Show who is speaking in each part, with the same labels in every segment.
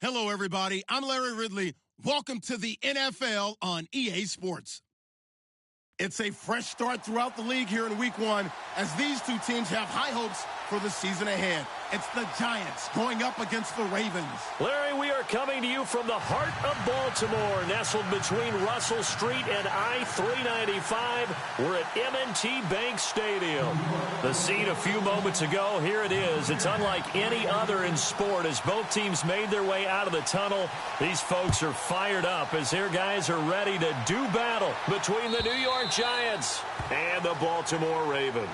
Speaker 1: Hello, everybody. I'm Larry Ridley. Welcome to the NFL on EA Sports. It's a fresh start throughout the league here in Week 1 as these two teams have high hopes for the season ahead. It's the Giants going up against the Ravens.
Speaker 2: Larry, we are coming to you from the heart of Baltimore, nestled between Russell Street and I-395. We're at M&T Bank Stadium. The scene a few moments ago, here it is. It's unlike any other in sport as both teams made their way out of the tunnel. These folks are fired up as their guys are ready to do battle between the New York Giants and the Baltimore Ravens.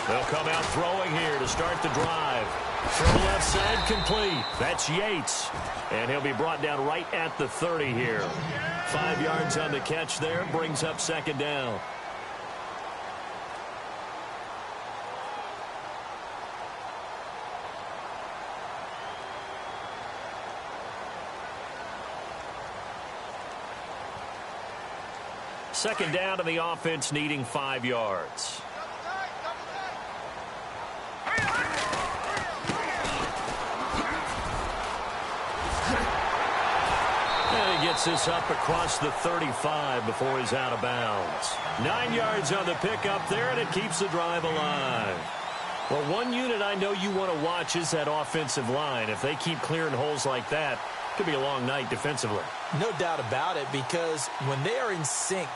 Speaker 2: They'll come out throwing here to start the drive. From left side, complete. That's Yates. And he'll be brought down right at the 30 here. 5 yards on the catch there. Brings up second down. Second down to the offense, needing 5 yards. Gets this up across the 35 before he's out of bounds. 9 yards on the pickup there, and it keeps the drive alive. Well, one unit I know you want to watch is that offensive line. If they keep clearing holes like that, it could be a long night defensively.
Speaker 3: No doubt about it, because when they are in sync,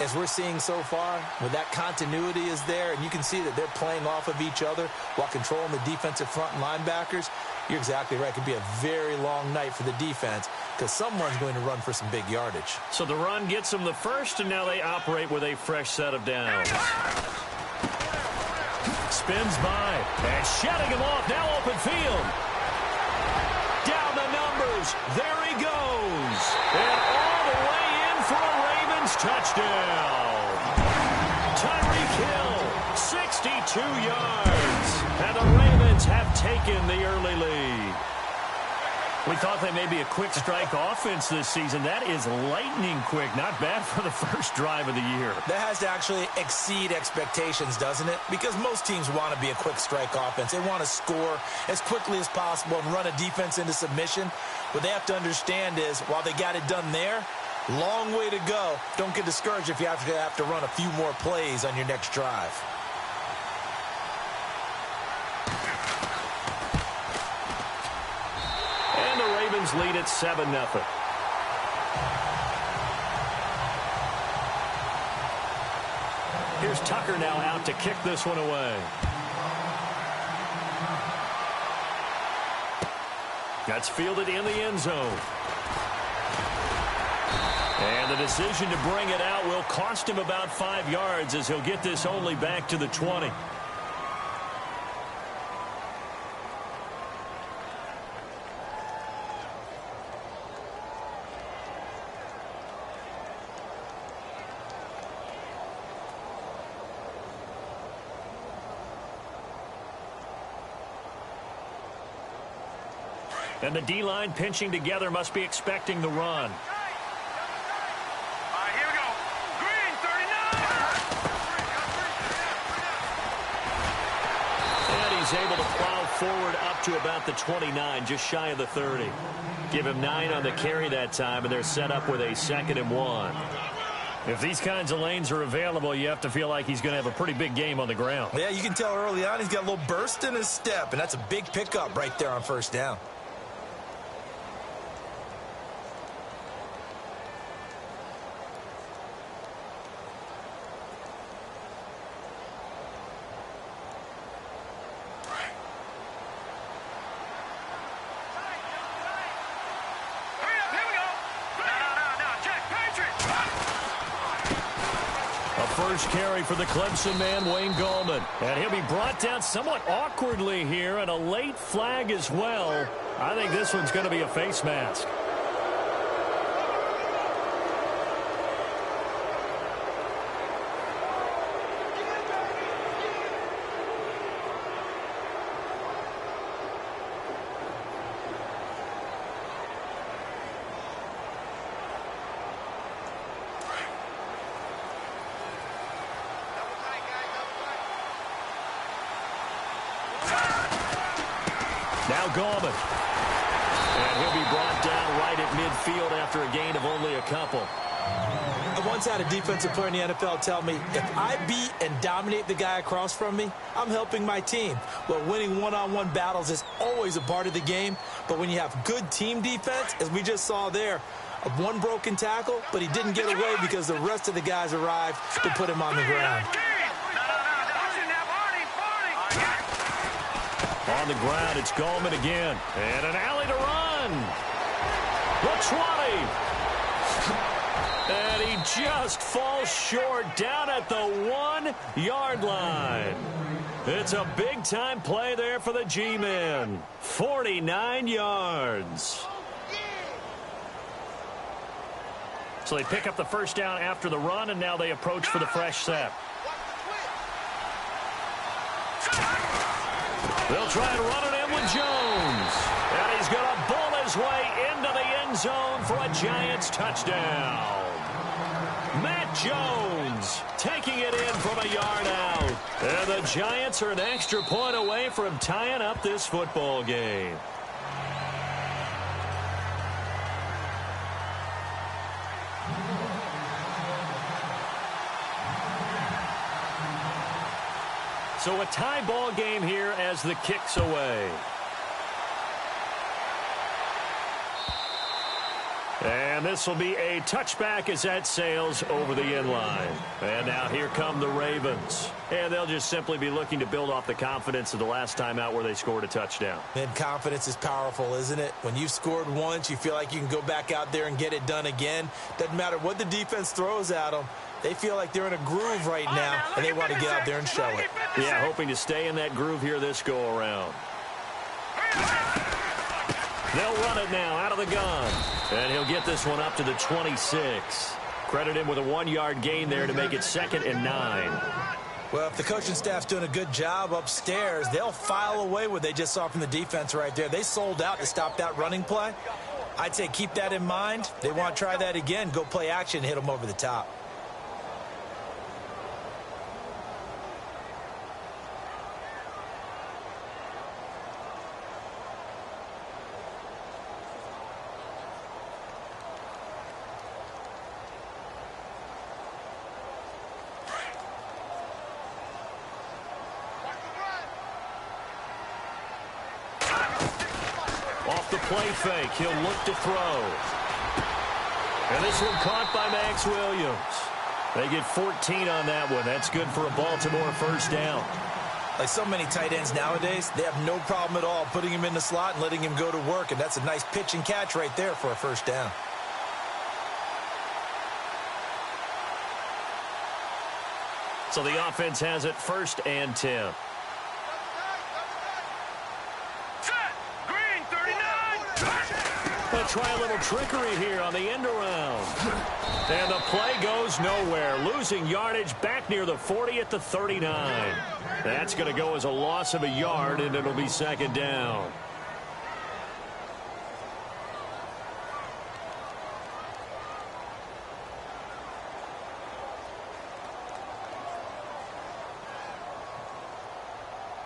Speaker 3: as we're seeing so far, when that continuity is there, and you can see that they're playing off of each other while controlling the defensive front linebackers, you're exactly right. It could be a very long night for the defense because someone's going to run for some big yardage.
Speaker 2: So the run gets them the first, and now they operate with a fresh set of downs. Spins by, and shutting him off, now open field. Down the numbers, there he goes. And all the way in for a Ravens touchdown. Tyreek Hill, 62 yards. And the Ravens have taken the early lead. We thought they may be a quick strike offense this season. That is lightning quick. Not bad for the first drive of the year.
Speaker 3: That has to actually exceed expectations, doesn't it? Because most teams want to be a quick strike offense. They want to score as quickly as possible and run a defense into submission. What they have to understand is, while they got it done there, long way to go. Don't get discouraged if you have to run a few more plays on your next drive.
Speaker 2: And the Ravens lead at 7-0. Here's Tucker now out to kick this one away. That's fielded in the end zone. And the decision to bring it out will cost him about 5 yards as he'll get this only back to the 20. And the D-line pinching together must be expecting the run.
Speaker 4: Here we go. Green, 39.
Speaker 2: And he's able to plow forward up to about the 29, just shy of the 30. Give him 9 on the carry that time, and they're set up with a 2nd and 1. If these kinds of lanes are available, you have to feel like he's going to have a pretty big game on the ground.
Speaker 3: Yeah, you can tell early on he's got a little burst in his step, and that's a big pickup right there on first down.
Speaker 2: First carry for the Clemson man, Wayne Gallman. And he'll be brought down somewhat awkwardly here, and a late flag as well. I think this one's going to be a face mask. Now Gallman. And he'll be brought down right at midfield after a gain of only a couple.
Speaker 3: I once had a defensive player in the NFL tell me, if I beat and dominate the guy across from me, I'm helping my team. Well, winning one-on-one battles is always a part of the game, but when you have good team defense, as we just saw there, one broken tackle, but he didn't get away because the rest of the guys arrived to put him on the ground.
Speaker 2: On the ground, it's Gallman again. And an alley to run. The 20. And he just falls short down at the 1-yard line. It's a big-time play there for the G-men. 49 yards. So they pick up the first down after the run, and now they approach for the fresh set. They'll try and run it in with Jones. And he's going to bull his way into the end zone for a Giants touchdown. Matt Jones taking it in from a yard out. And the Giants are an extra point away from tying up this football game. So a tie ball game here as the kick's away. And this will be a touchback as that sails over the end line. And now here come the Ravens. And they'll just simply be looking to build off the confidence of the last time out where they scored a touchdown.
Speaker 3: And confidence is powerful, isn't it? When you've scored once, you feel like you can go back out there and get it done again. Doesn't matter what the defense throws at them. They feel like they're in a groove right now, and they want to get out there and show it.
Speaker 2: Yeah, hoping to stay in that groove here this go-around. They'll run it now out of the gun. And he'll get this one up to the 26. Credit him with a 1-yard gain there to make it 2nd and 9.
Speaker 3: Well, if the coaching staff's doing a good job upstairs, they'll file away what they just saw from the defense right there. They sold out to stop that running play. I'd say keep that in mind. They want to try that again. Go play action, hit them over the top.
Speaker 2: Off the play fake, he'll look to throw. And this one caught by Max Williams. They get 14 on that one. That's good for a Baltimore first down.
Speaker 3: Like so many tight ends nowadays, they have no problem at all putting him in the slot and letting him go to work. And that's a nice pitch and catch right there for a first down.
Speaker 2: So the offense has it 1st and 10. They'll try a little trickery here on the end around. And the play goes nowhere. Losing yardage back near the 40 at the 39. That's going to go as a loss of a yard, and it'll be 2nd down.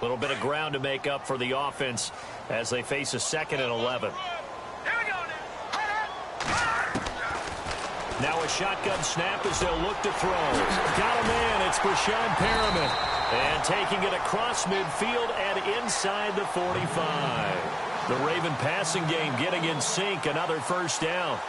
Speaker 2: Little bit of ground to make up for the offense as they face a 2nd and 11. Now a shotgun snap as they'll look to throw. Got a man. It's Brashad Perriman. And taking it across midfield and inside the 45. The Raven passing game getting in sync. Another first down.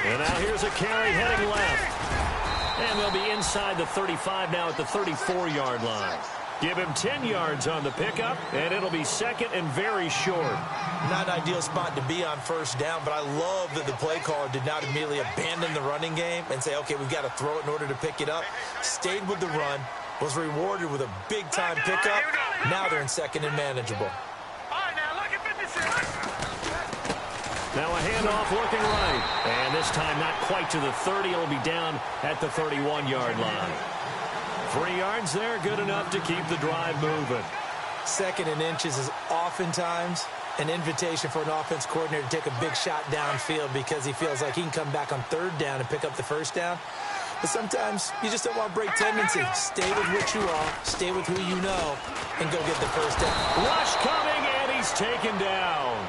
Speaker 2: And now here's a carry heading left. And they'll be inside the 35 now at the 34-yard line. Give him 10 yards on the pickup, and it'll be 2nd and very short.
Speaker 3: Not an ideal spot to be on first down, but I love that the play caller did not immediately abandon the running game and say, okay, we've got to throw it in order to pick it up. Stayed with the run, was rewarded with a big-time pickup. Now they're in 2nd and manageable.
Speaker 2: Now a handoff looking right. And this time not quite to the 30. It'll be down at the 31-yard line. 3 yards there, good enough to keep the drive moving.
Speaker 3: 2nd and inches is oftentimes an invitation for an offense coordinator to take a big shot downfield because he feels like he can come back on 3rd down and pick up the first down. But sometimes you just don't want to break tendency. Stay with what you are, stay with who you know, and go get the first down.
Speaker 2: Rush coming, and he's taken down.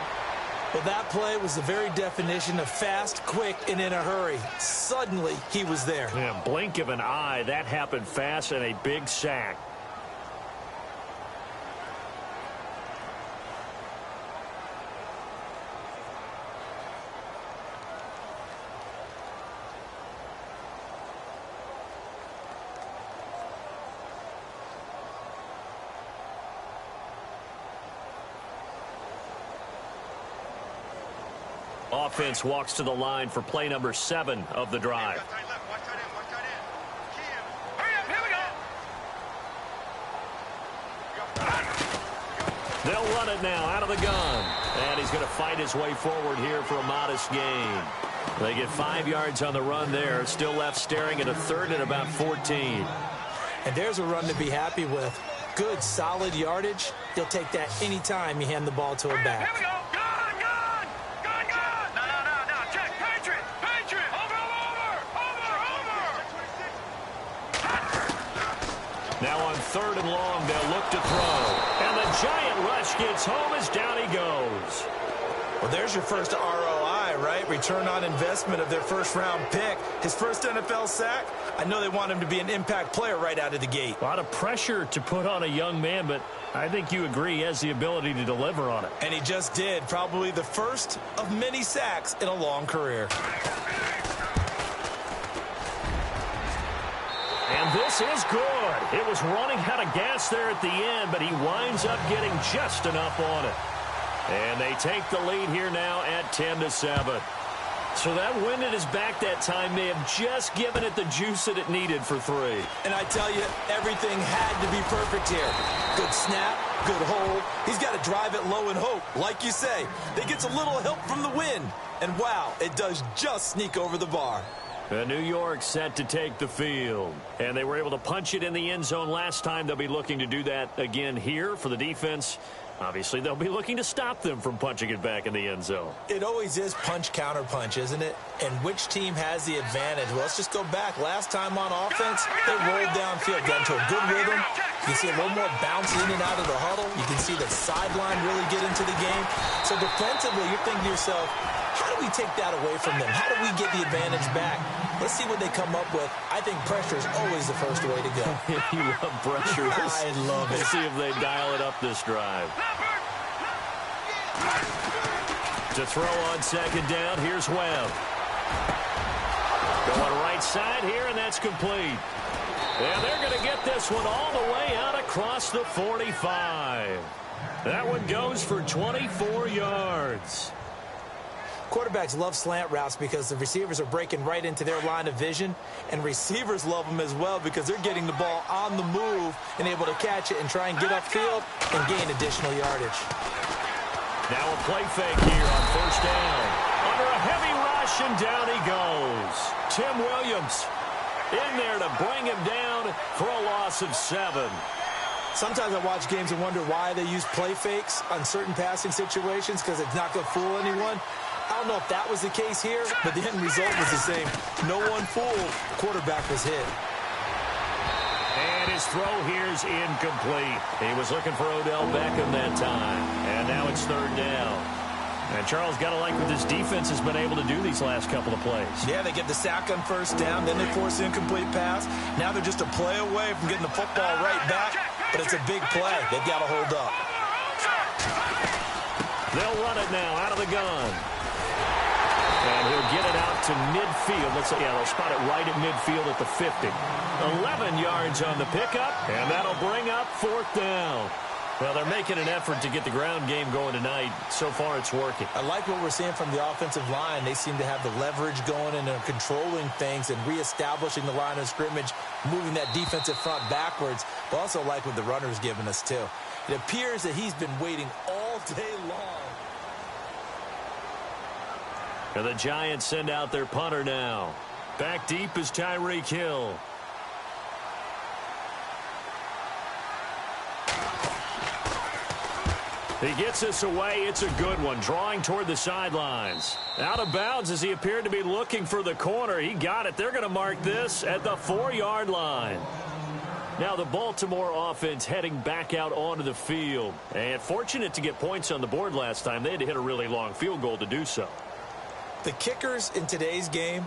Speaker 3: Well, that play was the very definition of fast, quick, and in a hurry. Suddenly, he was there.
Speaker 2: Yeah, blink of an eye. That happened fast and a big sack. Offense walks to the line for play number 7 of the drive. They'll run it now out of the gun. And he's going to fight his way forward here for a modest gain. They get 5 yards on the run there. Still left staring at a 3rd and about 14.
Speaker 3: And there's a run to be happy with. Good, solid yardage. He'll take that any time you hand the ball to a back.
Speaker 2: Now on 3rd and long, they'll look to throw. And the giant rush gets home as down he goes.
Speaker 3: Well, there's your first ROI, right? Return on investment of their first-round pick. His first NFL sack. I know they want him to be an impact player right out of the gate.
Speaker 2: A lot of pressure to put on a young man, but I think you agree he has the ability to deliver on it.
Speaker 3: And he just did. Probably the first of many sacks in a long career.
Speaker 2: And this is good. It was running out of gas there at the end, but he winds up getting just enough on it. And they take the lead here now at 10-7. So that wind at his back that time may have just given it the juice that it needed for 3.
Speaker 3: And I tell you, everything had to be perfect here. Good snap, good hold. He's got to drive it low and hope. Like you say, they gets a little help from the wind. And wow, it does just sneak over the bar.
Speaker 2: New York set to take the field. And they were able to punch it in the end zone last time. They'll be looking to do that again here for the defense. Obviously, they'll be looking to stop them from punching it back in the end zone.
Speaker 3: It always is punch, counter punch, isn't it? And which team has the advantage? Well, let's just go back. Last time on offense, they rolled downfield, got into a good rhythm. You can see a little more bounce in and out of the huddle. You can see the sideline really get into the game. So defensively, you're thinking to yourself, how do we take that away from them? How do we get the advantage back? Let's see what they come up with. I think pressure is always the first way to go.
Speaker 2: You love pressure.
Speaker 3: I love it.
Speaker 2: Let's see if they dial it up this drive. To throw on 2nd down, here's Webb. Going right side here, and that's complete. And they're going to get this one all the way out across the 45. That one goes for 24 yards.
Speaker 3: Quarterbacks love slant routes because the receivers are breaking right into their line of vision, and receivers love them as well because they're getting the ball on the move and able to catch it and try and get upfield and gain additional yardage.
Speaker 2: Now a play fake here on 1st down. Under a heavy rush, and down he goes. Tim Williams in there to bring him down for a loss of 7.
Speaker 3: Sometimes I watch games and wonder why they use play fakes on certain passing situations because it's not going to fool anyone. I don't know if that was the case here, but the end result was the same. No one fooled. The quarterback was hit.
Speaker 2: And his throw here's incomplete. He was looking for Odell Beckham that time. And now it's third down. And Charles, got to like what this defense has been able to do these last couple of plays.
Speaker 3: Yeah, they get the sack on first down, then they force an incomplete pass. Now they're just a play away from getting the football right back, but it's a big play. They've got to hold up.
Speaker 2: They'll run it now out of the gun. And he'll get it out to midfield. They'll spot it right at midfield at the 50. 11 yards on the pickup, and that'll bring up fourth down. Well, they're making an effort to get the ground game going tonight. So far, it's working.
Speaker 3: I like what we're seeing from the offensive line. They seem to have the leverage going, and they're controlling things and reestablishing the line of scrimmage, moving that defensive front backwards. But also like what the runner's giving us, too. It appears that he's been waiting all day long.
Speaker 2: And the Giants send out their punter now. Back deep is Tyreek Hill. He gets this away. It's a good one. Drawing toward the sidelines. Out of bounds as he appeared to be looking for the corner. He got it. They're going to mark this at the 4-yard line. Now the Baltimore offense heading back out onto the field. And fortunate to get points on the board last time. They had to hit a really long field goal to do so.
Speaker 3: The kickers in today's game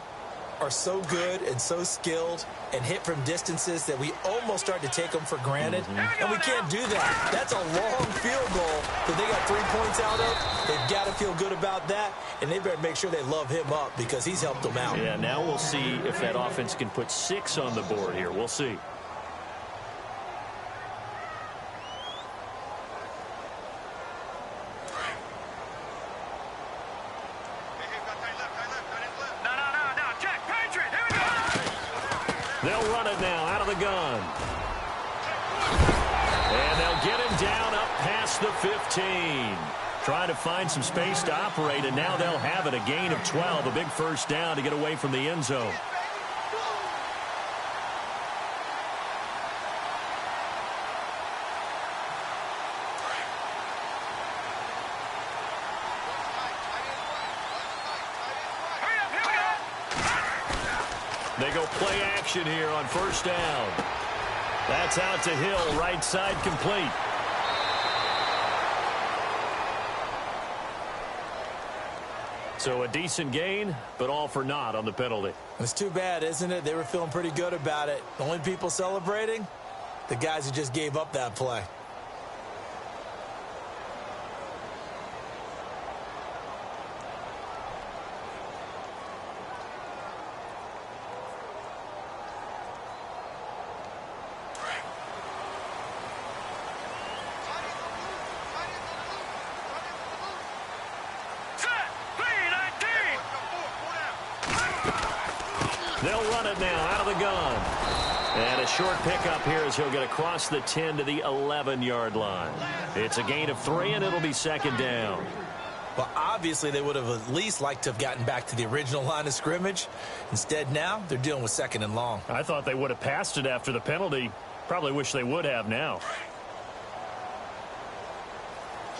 Speaker 3: are so good and so skilled and hit from distances that we almost start to take them for granted. And we can't do that. That's a long field goal that they got 3 points out of. They've got to feel good about that, and they better make sure they love him up because he's helped them out.
Speaker 2: Yeah, now we'll see if that offense can put 6 on the board here. We'll see. They'll run it now out of the gun. And they'll get him down up past the 15. Trying to find some space to operate, and now they'll have it. A gain of 12, a big first down to get away from the end zone. They go play action here on first down. That's out to Hill, right side complete. So a decent gain, but all for naught on the penalty.
Speaker 3: It's too bad, isn't it? They were feeling pretty good about it. The only people celebrating, the guys who just gave up that play.
Speaker 2: They'll run it now out of the gun. And a short pickup here as he'll get across the 10 to the 11-yard line. It's a gain of 3, and it'll be second down.
Speaker 3: Well, obviously, they would have at least liked to have gotten back to the original line of scrimmage. Instead, now they're dealing with second and long.
Speaker 2: I thought they would have passed it after the penalty. Probably wish they would have now.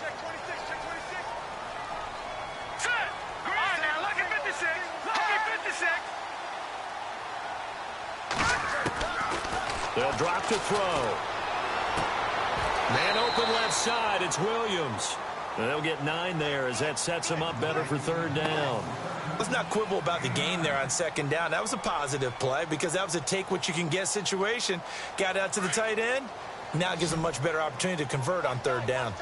Speaker 4: Check 26, check 26. Set! Green now, lucky 56. Lucky 56.
Speaker 2: They'll drop to throw. Man open left side. It's Williams. They'll get 9 there as that sets them up better for third down.
Speaker 3: Let's not quibble about the gain there on second down. That was a positive play because that was a take-what-you-can-get situation. Got out to the tight end. Now it gives them a much better opportunity to convert on third down.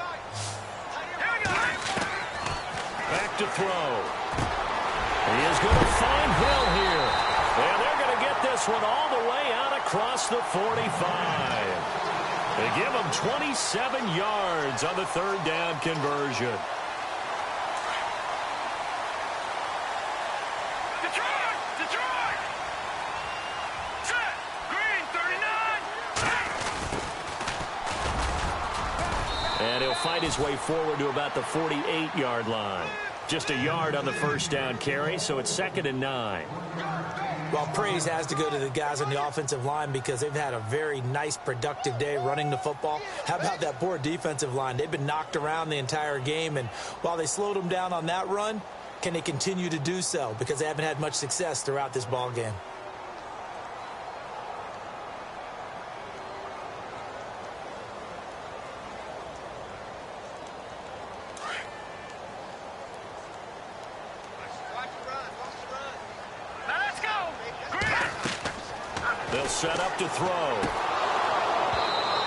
Speaker 2: Back to throw. He is going to find Hill here. And they're going to get this one all the way out across the 45. They give him 27 yards on the third down conversion.
Speaker 4: Detroit! Set! Green 39.
Speaker 2: And he'll fight his way forward to about the 48-yard line. Just a yard on the first down carry, so it's 2nd and 9.
Speaker 3: Well, praise has to go to the guys on the offensive line because they've had a very nice, productive day running the football. How about that poor defensive line? They've been knocked around the entire game, and while they slowed them down on that run, can they continue to do so? Because they haven't had much success throughout this ball game.
Speaker 2: They'll set up to throw.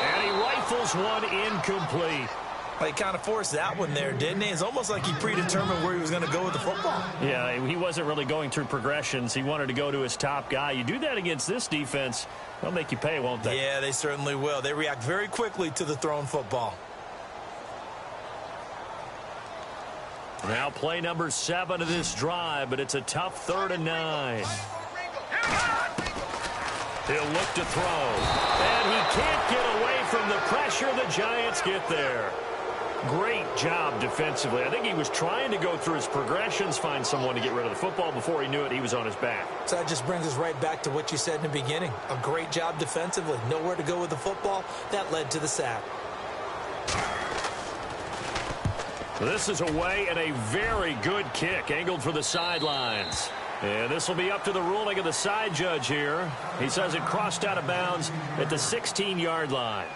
Speaker 2: And he rifles one incomplete.
Speaker 3: Well, he kind of forced that one there, didn't he? It's almost like he predetermined where he was going to go with the football.
Speaker 2: Yeah, he wasn't really going through progressions. He wanted to go to his top guy. You do that against this defense, they'll make you pay, won't they?
Speaker 3: Yeah, they certainly will. They react very quickly to the thrown football.
Speaker 2: Now play number 7 of this drive, but it's a tough 3rd and 9. He'll look to throw. And he can't get away from the pressure. The Giants get there. Great job defensively. I think he was trying to go through his progressions, find someone to get rid of the football. Before he knew it, he was on his back.
Speaker 3: So that just brings us right back to what you said in the beginning. A great job defensively. Nowhere to go with the football. That led to the sack.
Speaker 2: This is away and a very good kick, angled for the sidelines. And this will be up to the ruling of the side judge here. He says it crossed out of bounds at the 16-yard line.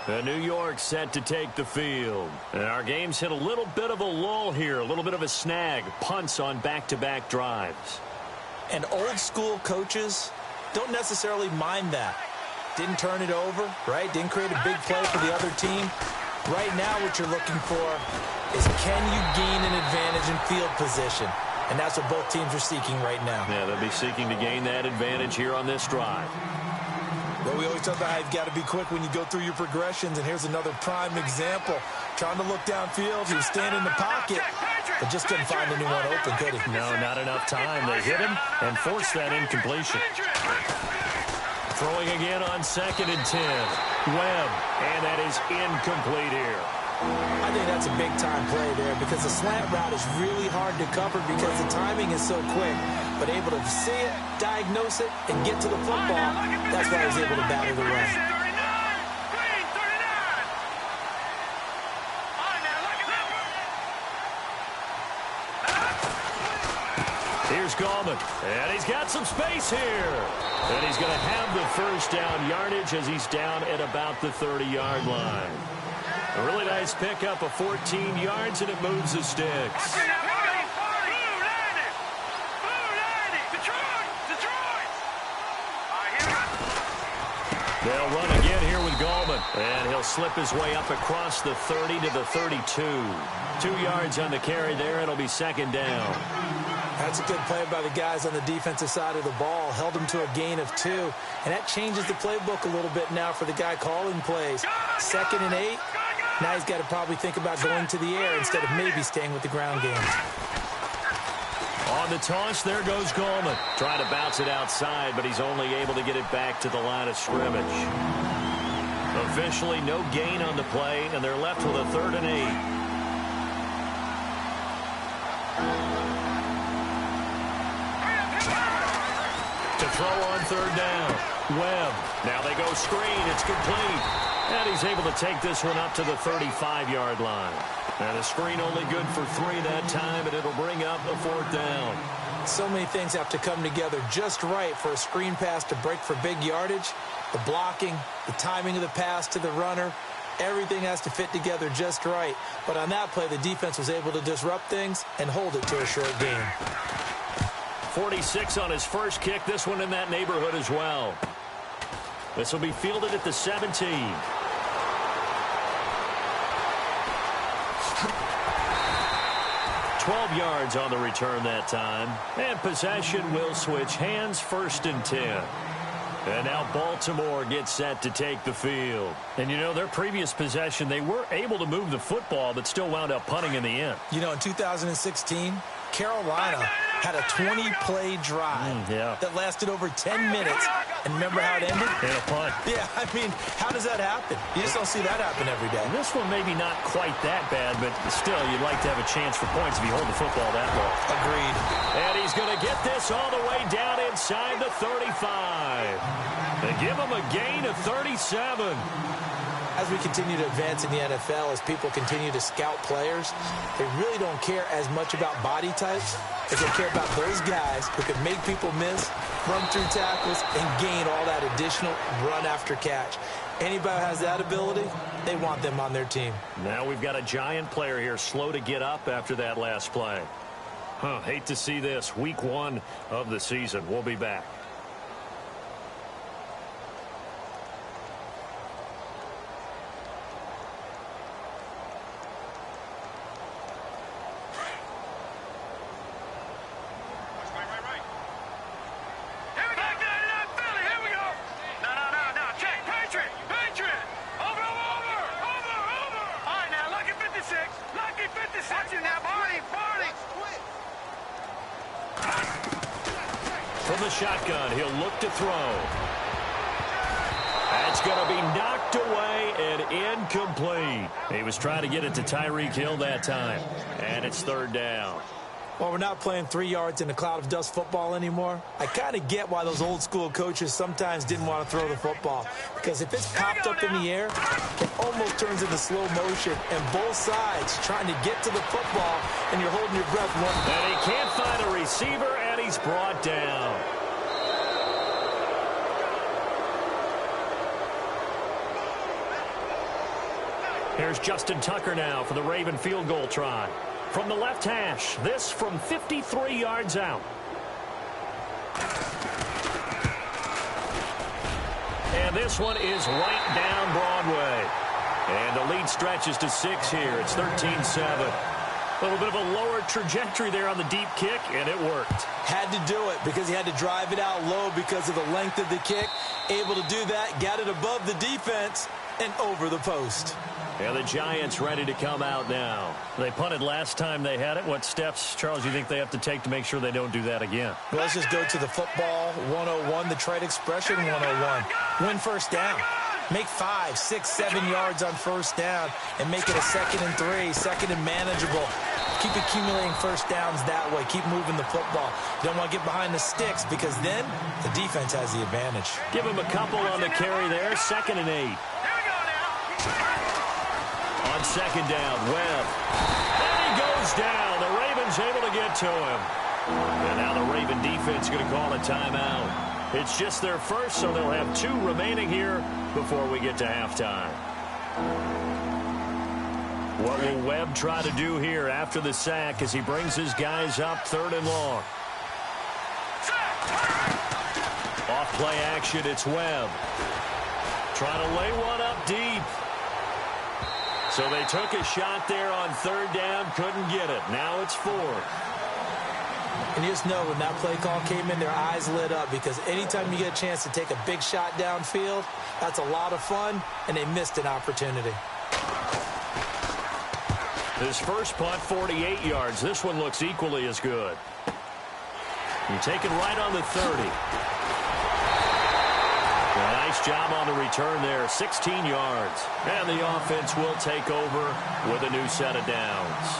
Speaker 2: And New York set to take the field. And our game's hit a little bit of a lull here, a little bit of a snag. Punts on back-to-back drives.
Speaker 3: And old-school coaches don't necessarily mind that. Didn't turn it over, right? Didn't create a big play for the other team. Right now what you're looking for is can you gain an advantage in field position? And that's what both teams are seeking right now.
Speaker 2: Yeah, they'll be seeking to gain that advantage here on this drive.
Speaker 3: Well, we always talk about how you've got to be quick when you go through your progressions, and here's another prime example. Trying to look downfield, he was standing in the pocket, but just couldn't find anyone open, could he?
Speaker 2: No, not enough time. They hit him and forced that incompletion. Throwing again on 2nd and 10. Webb, and that is incomplete here.
Speaker 3: I think that's a big-time play there because the slant route is really hard to cover because the timing is so quick. But able to see it, diagnose it, and get to the football, that's why he was able to batter the run.
Speaker 2: Here's Gallman, and he's got some space here. And he's going to have the first down yardage as he's down at about the 30-yard line. A really nice pickup of 14 yards, and it moves the sticks. They'll run again here with Gallman. And he'll slip his way up across the 30 to the 32. 2 yards on the carry there. It'll be 2nd down.
Speaker 3: That's a good play by the guys on the defensive side of the ball. Held him to a gain of 2. And that changes the playbook a little bit now for the guy calling plays. 2nd and 8. Now he's got to probably think about going to the air instead of maybe staying with the ground game.
Speaker 2: On the toss, there goes Gallman. Trying to bounce it outside, but he's only able to get it back to the line of scrimmage. Officially no gain on the play, and they're left with a 3rd and 8. To throw on 3rd down. Webb. Now they go screen. It's complete. And he's able to take this one up to the 35-yard line. And a screen only good for 3 that time, and it'll bring up a 4th down.
Speaker 3: So many things have to come together just right for a screen pass to break for big yardage. The blocking, the timing of the pass to the runner, everything has to fit together just right. But on that play, the defense was able to disrupt things and hold it to a short gain.
Speaker 2: 46 on his first kick, this one in that neighborhood as well. This will be fielded at the 17. 12 yards on the return that time. And possession will switch hands, 1st and 10. And now Baltimore gets set to take the field. And, you know, their previous possession, they were able to move the football, but still wound up punting in the end.
Speaker 3: You know, in 2016, Carolina had a 20-play drive that lasted over 10 minutes. And remember how it ended?
Speaker 2: In a punt.
Speaker 3: Yeah, I mean, how does that happen? You just don't see that happen every day.
Speaker 2: This one maybe not quite that bad, but still, you'd like to have a chance for points if you hold the football that long.
Speaker 3: Agreed.
Speaker 2: And he's going to get this all the way down inside the 35. They give him a gain of 37.
Speaker 3: As we continue to advance in the NFL, as people continue to scout players, they really don't care as much about body types as they care about those guys who can make people miss, run through tackles, and gain all that additional run after catch. Anybody who has that ability, they want them on their team.
Speaker 2: Now we've got a giant player here slow to get up after that last play. Hate to see this. Week 1 of the season. We'll be back. From the shotgun, he'll look to throw. That's going to be knocked away and incomplete. He was trying to get it to Tyreek Hill that time. And it's third down.
Speaker 3: Well, we're not playing 3 yards in a cloud of dust football anymore. I kind of get why those old school coaches sometimes didn't want to throw the football. Because if it's popped up in the air, it almost turns into slow motion. And both sides trying to get to the football, and you're holding your breath.
Speaker 2: And he can't find a receiver, and he's brought down. Here's Justin Tucker now for the Raven field goal try. From the left hash, this from 53 yards out. And this one is right down Broadway. And the lead stretches to 6 here. It's 13-7. A little bit of a lower trajectory there on the deep kick, and it worked.
Speaker 3: Had to do it because he had to drive it out low because of the length of the kick. Able to do that, got it above the defense, and over the post.
Speaker 2: And the Giants ready to come out now. They punted last time they had it. What steps, Charles, you think they have to take to make sure they don't do that again?
Speaker 3: Well, let's just go to the football 101, the trade expression 101. Win first down. Make 5, 6, 7 yards on first down and make it a 2nd and 3, 2nd and manageable. Keep accumulating first downs that way. Keep moving the football. You don't want to get behind the sticks because then the defense has the advantage.
Speaker 2: Give him a couple on the carry there. 2nd and 8. On 2nd down, Webb. And he goes down. The Ravens able to get to him. And now the Raven defense going to call a timeout. It's just their first, so they'll have 2 remaining here before we get to halftime. What will Webb try to do here after the sack as he brings his guys up 3rd and long? Off play action, it's Webb. Trying to lay one up deep. So they took a shot there on 3rd down, couldn't get it. Now it's 4th.
Speaker 3: And you just know when that play call came in, their eyes lit up because anytime you get a chance to take a big shot downfield, that's a lot of fun, and they missed an opportunity.
Speaker 2: His first punt, 48 yards. This one looks equally as good. You take it right on the 30. Nice job on the return there, 16 yards. And the offense will take over with a new set of downs.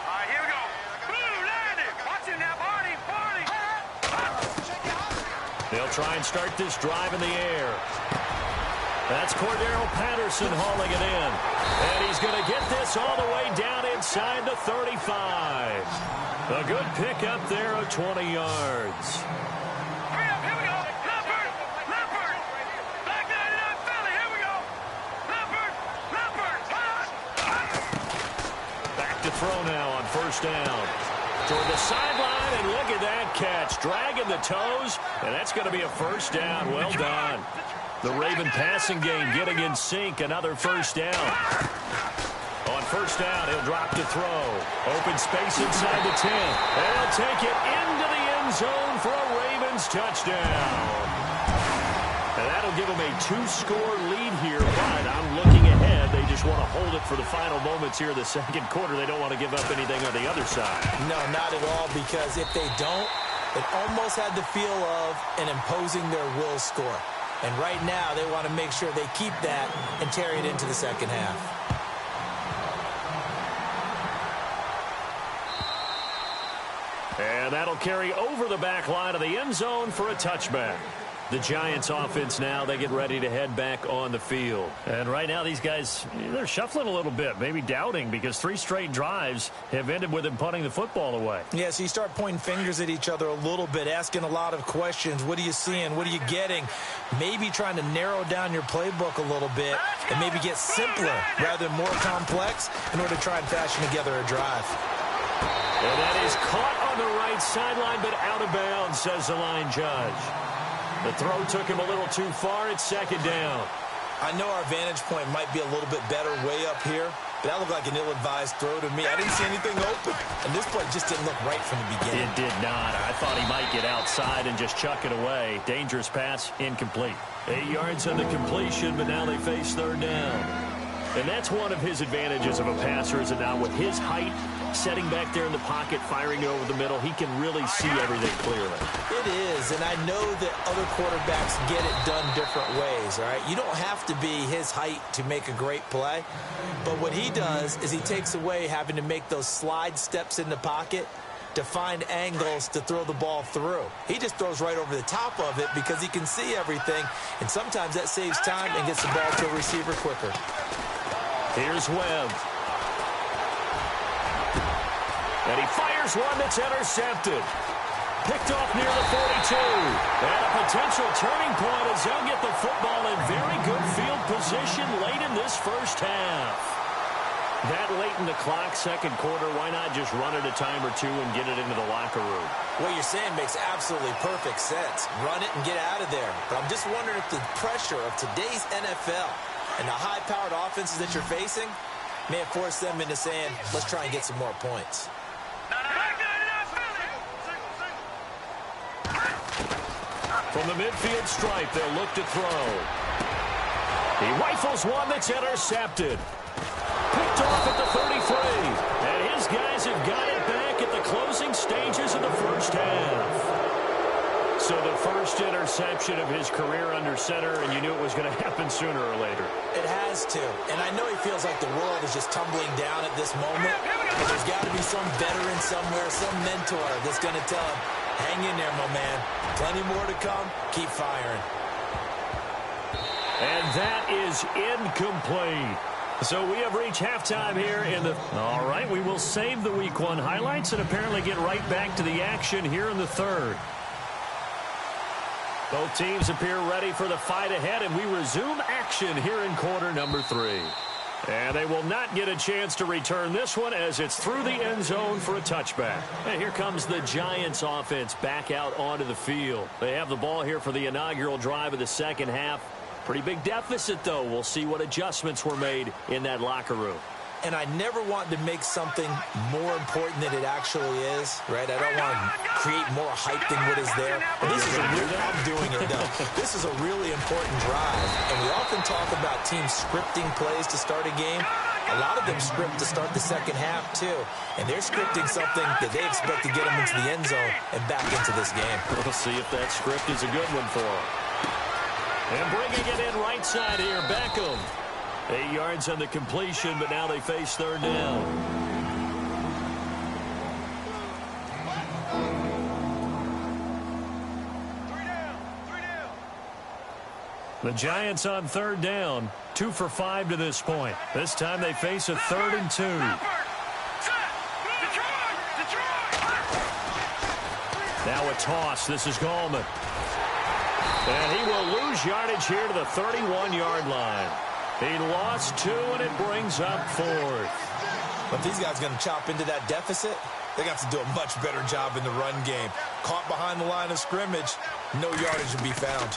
Speaker 4: All right, here we go. Blue landed. Watch it now, Barney.
Speaker 2: They'll try and start this drive in the air. That's Cordero Patterson hauling it in. And he's going to get this all the way down inside the 35. A good pickup there of 20 yards.
Speaker 4: Hurry up, here we go. Leopard. Black 99 Philly, here we go. Leopard.
Speaker 2: Back to throw now on 1st down. Toward the sideline, and look at that catch. Dragging the toes, and that's going to be a 1st down. Well done. The Raven passing game getting in sync. Another 1st down. On 1st down, he'll drop to throw. Open space inside the 10. And he'll take it into the end zone for a Ravens Ravens touchdown. And that'll give them a 2-score lead here, but I'm looking ahead. They just want to hold it for the final moments here in the second quarter. They don't want to give up anything on the other side.
Speaker 3: No, not at all, because if they don't, it almost had the feel of an imposing their will score. And right now, they want to make sure they keep that and carry it into the second half.
Speaker 2: And that'll carry over the back line of the end zone for a touchback. The Giants offense now, they get ready to head back on the field. And right now these guys, they're shuffling a little bit, maybe doubting, because 3 straight drives have ended with them punting the football away.
Speaker 3: Yeah, so you start pointing fingers at each other a little bit, asking a lot of questions. What are you seeing? What are you getting? Maybe trying to narrow down your playbook a little bit and maybe get simpler rather than more complex in order to try and fashion together a drive.
Speaker 2: And that is caught on the right sideline, but out of bounds, says the line judge. The throw took him a little too far. It's second down.
Speaker 3: I know our vantage point might be a little bit better way up here, but that looked like an ill-advised throw to me. I didn't see anything open, and this play just didn't look right from the beginning.
Speaker 2: It did not. I thought he might get outside and just chuck it away. Dangerous pass, incomplete. 8 yards on the completion, but now they face third down. And that's one of his advantages of a passer, is that now with his height, setting back there in the pocket, firing over the middle, he can really see everything clearly.
Speaker 3: It is, and I know that other quarterbacks get it done different ways, all right? You don't have to be his height to make a great play, but what he does is he takes away having to make those slide steps in the pocket to find angles to throw the ball through. He just throws right over the top of it because he can see everything, and sometimes that saves time and gets the ball to a receiver quicker.
Speaker 2: Here's Webb. And he fires one that's intercepted. Picked off near the 42. And a potential turning point as they'll get the football in very good field position late in this first half. That late in the clock, second quarter, why not just run it a time or two and get it into the locker room?
Speaker 3: What you're saying makes absolutely perfect sense. Run it and get out of there. But I'm just wondering if the pressure of today's NFL and the high-powered offenses that you're facing may have forced them into saying, let's try and get some more points.
Speaker 2: From the midfield stripe, they'll look to throw. He rifles one that's intercepted. Picked off at the 33. And his guys have got it back at the closing stages of the first half. So the first interception of his career under center, and you knew it was going to happen sooner or later.
Speaker 3: It has to. And I know he feels like the world is just tumbling down at this moment. But there's got to be some veteran somewhere, some mentor that's going to tell him, hang in there, my man. Plenty more to come. Keep firing.
Speaker 2: And that is incomplete. So we have reached halftime here in the... All right, we will save the Week 1 highlights and apparently get right back to the action here in the third. Both teams appear ready for the fight ahead, and we resume action here in quarter number 3. And they will not get a chance to return this one as it's through the end zone for a touchback. And here comes the Giants offense back out onto the field. They have the ball here for the inaugural drive of the second half. Pretty big deficit, though. We'll see what adjustments were made in that locker room.
Speaker 3: And I never want to make something more important than it actually is, right? I don't want to create more hype than what is there. But this is a really, I'm doing it, though. This is a really important drive. And we often talk about teams scripting plays to start a game. A lot of them script to start the second half, too. And they're scripting something that they expect to get them into the end zone and back into this game.
Speaker 2: We'll see if that script is a good one for them. And bringing it in right side here, Beckham. 8 yards on the completion, but now they face third down. The Giants on third down, 2 for 5 to this point. This time they face a 3rd and 2. Now a toss. This is Gallman. And he will lose yardage here to the 31-yard line. He lost 2, and it brings up 4th.
Speaker 3: But these guys are going to chop into that deficit. They got to do a much better job in the run game. Caught behind the line of scrimmage, no yardage to be found.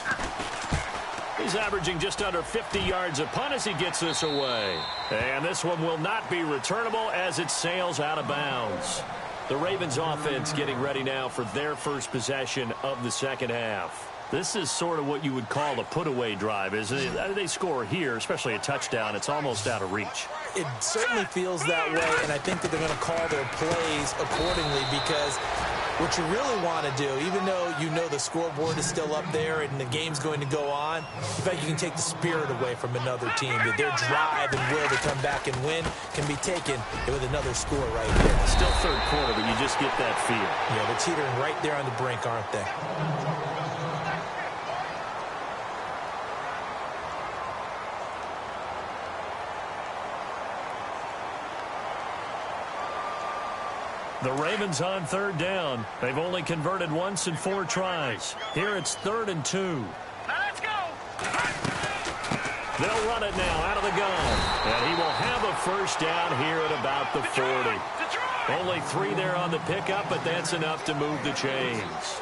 Speaker 2: He's averaging just under 50 yards a punt as he gets this away. And this one will not be returnable as it sails out of bounds. The Ravens offense getting ready now for their first possession of the second half. This is sort of what you would call a put-away drive, isn't it? They score here, especially a touchdown. It's almost out of reach.
Speaker 3: It certainly feels that way, and I think that they're going to call their plays accordingly because what you really want to do, even though you know the scoreboard is still up there and the game's going to go on, in fact, you can take the spirit away from another team. That their drive and will to come back and win can be taken with another score right here.
Speaker 2: Still third quarter, but you just get that feel.
Speaker 3: Yeah, they're teetering right there on the brink, aren't they?
Speaker 2: The Ravens on third down. They've only converted once in 4 tries. Here it's 3rd and 2.
Speaker 4: Now let's go.
Speaker 2: They'll run it now out of the gun. And he will have a first down here at about the 40. Only 3 there on the pickup, but that's enough to move the chains.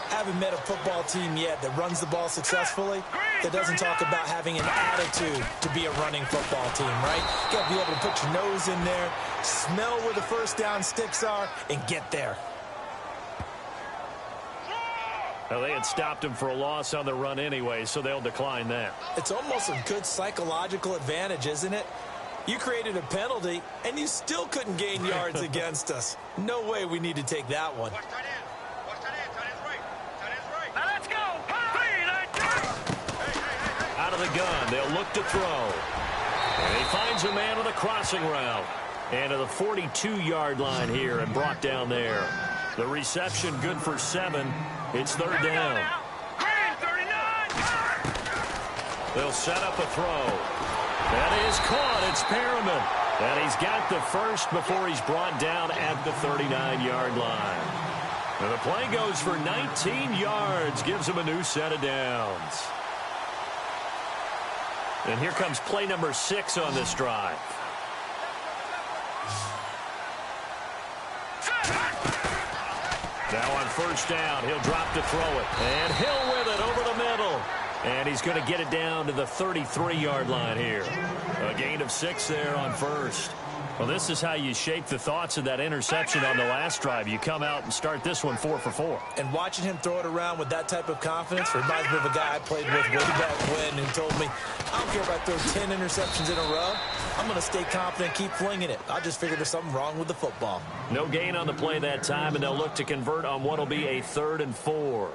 Speaker 3: Haven't met a football team yet that runs the ball successfully that doesn't talk about having an attitude to be a running football team, right? You got to be able to put your nose in there, smell where the first down sticks are, and get there.
Speaker 2: Well, they had stopped him for a loss on the run anyway, so they'll decline that.
Speaker 3: It's almost a good psychological advantage, isn't it? You created a penalty, and you still couldn't gain yards against us. No way we need to take that one.
Speaker 2: Out of the gun, they'll look to throw. And he finds a man on the crossing route. And to the 42-yard line here and brought down there. The reception good for 7. It's 3rd down. They'll set up a throw. That is caught. It's Perriman. And he's got the first before he's brought down at the 39-yard line. And the play goes for 19 yards. Gives him a new set of downs. And here comes play number 6 on this drive. Now on first down, he'll drop to throw it. And Hill with it over the middle. And he's going to get it down to the 33-yard line here. A gain of 6 there on first. Well, this is how you shape the thoughts of that interception on the last drive. You come out and start this one 4 for 4.
Speaker 3: And watching him throw it around with that type of confidence reminds me of a guy I played with way back when who told me, I don't care if I throw 10 interceptions in a row. I'm going to stay confident, keep flinging it. I just figured there's something wrong with the football.
Speaker 2: No gain on the play that time, and they'll look to convert on what will be a 3rd and 4.